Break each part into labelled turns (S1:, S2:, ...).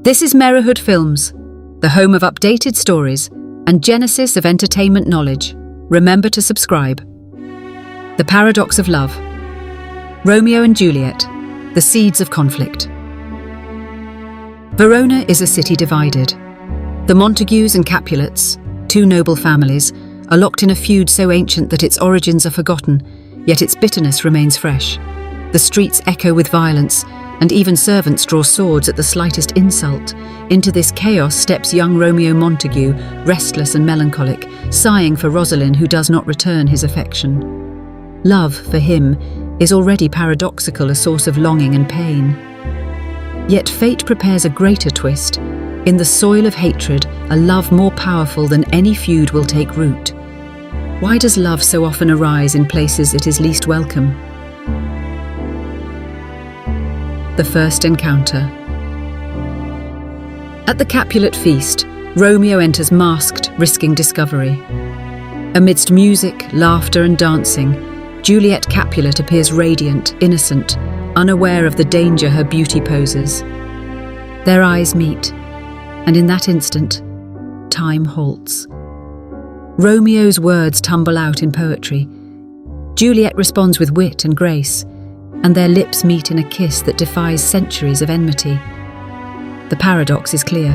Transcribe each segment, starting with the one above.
S1: This is Merrihood Films, the home of updated stories and genesis of entertainment knowledge. Remember to subscribe. The Paradox of Love. Romeo and Juliet, the seeds of conflict. Verona is a city divided. The Montagues and Capulets, two noble families, are locked in a feud so ancient that its origins are forgotten, yet its bitterness remains fresh. The streets echo with violence, and even servants draw swords at the slightest insult. Into this chaos steps young Romeo Montague, restless and melancholic, sighing for Rosalind who does not return his affection. Love, for him, is already paradoxical, a source of longing and pain. Yet fate prepares a greater twist. In the soil of hatred, a love more powerful than any feud will take root. Why does love so often arise in places it is least welcome? The first encounter. At the Capulet feast, Romeo enters masked, risking discovery. Amidst music, laughter and dancing, Juliet Capulet appears radiant, innocent, unaware of the danger her beauty poses. Their eyes meet, and in that instant, time halts. Romeo's words tumble out in poetry. Juliet responds with wit and grace, and their lips meet in a kiss that defies centuries of enmity. The paradox is clear.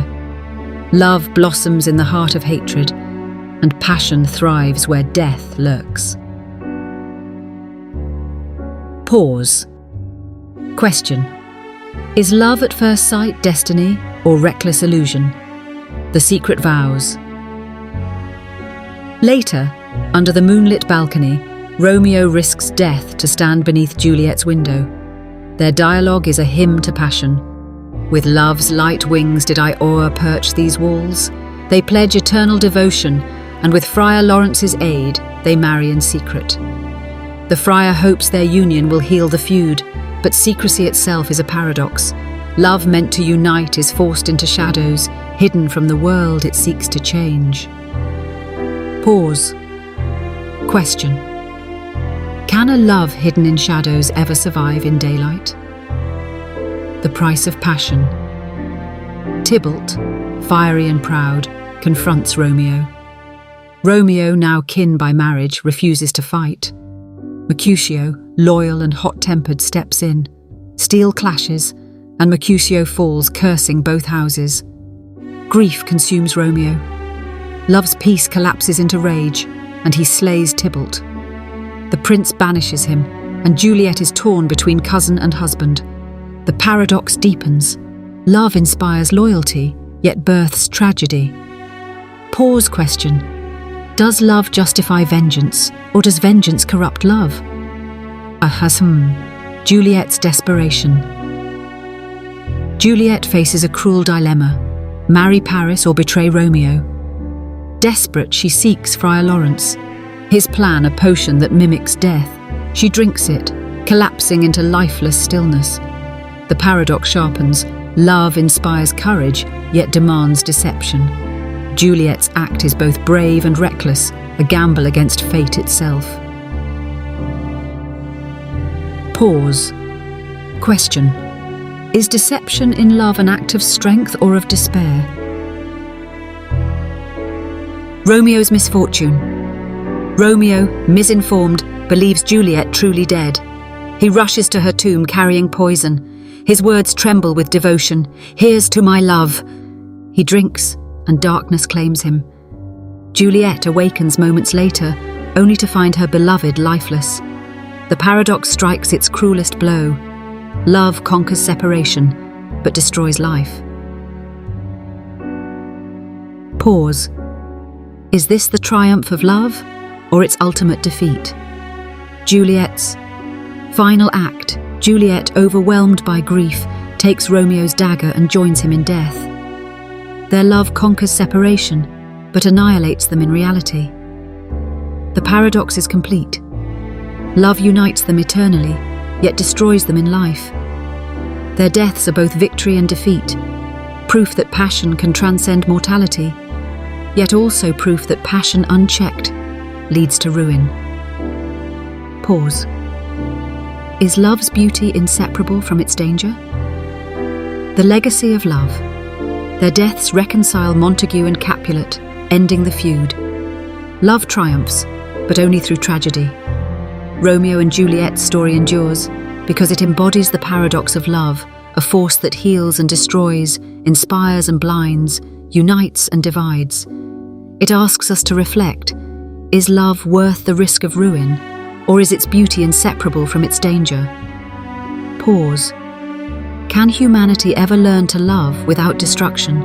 S1: Love blossoms in the heart of hatred, and passion thrives where death lurks. Pause. Question. Is love at first sight destiny or reckless illusion? The secret vows. Later, under the moonlit balcony, Romeo risks death to stand beneath Juliet's window. Their dialogue is a hymn to passion. With love's light wings did I o'er-perch these walls. They pledge eternal devotion, and with Friar Lawrence's aid, they marry in secret. The friar hopes their union will heal the feud, but secrecy itself is a paradox. Love meant to unite is forced into shadows, hidden from the world it seeks to change. Pause. Question. Can a love hidden in shadows ever survive in daylight? The price of passion. Tybalt, fiery and proud, confronts Romeo. Romeo, now kin by marriage, refuses to fight. Mercutio, loyal and hot-tempered, steps in. Steel clashes, and Mercutio falls, cursing both houses. Grief consumes Romeo. Love's peace collapses into rage, and he slays Tybalt. The prince banishes him, and Juliet is torn between cousin and husband. The paradox deepens. Love inspires loyalty, yet births tragedy. Pause. Question. Does love justify vengeance, or does vengeance corrupt love? Juliet's desperation. Juliet faces a cruel dilemma: marry Paris or betray Romeo. Desperate, she seeks Friar Lawrence. His plan, a potion that mimics death. She drinks it, collapsing into lifeless stillness. The paradox sharpens. Love inspires courage, yet demands deception. Juliet's act is both brave and reckless, a gamble against fate itself. Pause. Question. Is deception in love an act of strength or of despair? Romeo's misfortune. Romeo, misinformed, believes Juliet truly dead. He rushes to her tomb carrying poison. His words tremble with devotion. "Here's to my love." He drinks, and darkness claims him. Juliet awakens moments later, only to find her beloved lifeless. The paradox strikes its cruelest blow. Love conquers separation, but destroys life. Pause. Is this the triumph of love, or its ultimate defeat? Juliet's final act. Juliet, overwhelmed by grief, takes Romeo's dagger and joins him in death. Their love conquers separation, but annihilates them in reality. The paradox is complete. Love unites them eternally, yet destroys them in life. Their deaths are both victory and defeat, proof that passion can transcend mortality, yet also proof that passion unchecked leads to ruin. Pause. Is love's beauty inseparable from its danger? The legacy of love. Their deaths reconcile Montague and Capulet, ending the feud. Love triumphs, but only through tragedy. Romeo and Juliet's story endures because it embodies the paradox of love, a force that heals and destroys, inspires and blinds, unites and divides. It asks us to reflect: is love worth the risk of ruin, or is its beauty inseparable from its danger? Pause. Can humanity ever learn to love without destruction?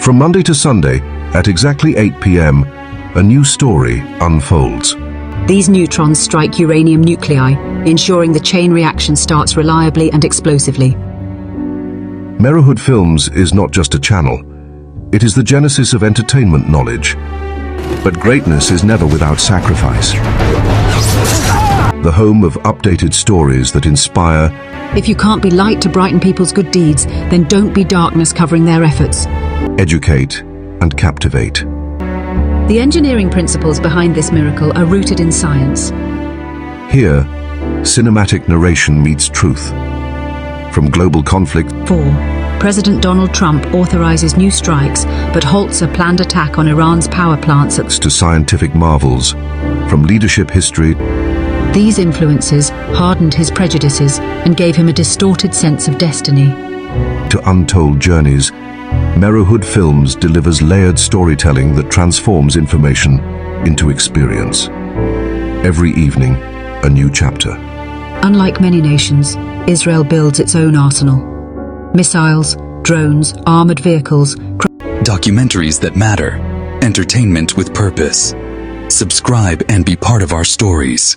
S2: From Monday to Sunday, at exactly 8 p.m., a new story unfolds.
S1: These neutrons strike uranium nuclei, ensuring the chain reaction starts reliably and explosively.
S2: Merrowhood Films is not just a channel. It is the genesis of entertainment knowledge. But greatness is never without sacrifice. The home of updated stories that inspire.
S1: If you can't be light to brighten people's good deeds, then don't be darkness covering their efforts.
S2: Educate and captivate.
S1: The engineering principles behind this miracle are rooted in science.
S2: Here, cinematic narration meets truth. From global conflict.
S1: 4. President Donald Trump authorizes new strikes, but halts a planned attack on Iran's power plants
S2: to scientific marvels. From leadership history.
S1: These influences hardened his prejudices and gave him a distorted sense of destiny.
S2: To untold journeys, Merrowhood Films delivers layered storytelling that transforms information into experience. Every evening, a new chapter.
S1: Unlike many nations, Israel builds its own arsenal. Missiles, drones, armored vehicles.
S3: Documentaries that matter. Entertainment with purpose. Subscribe and be part of our stories.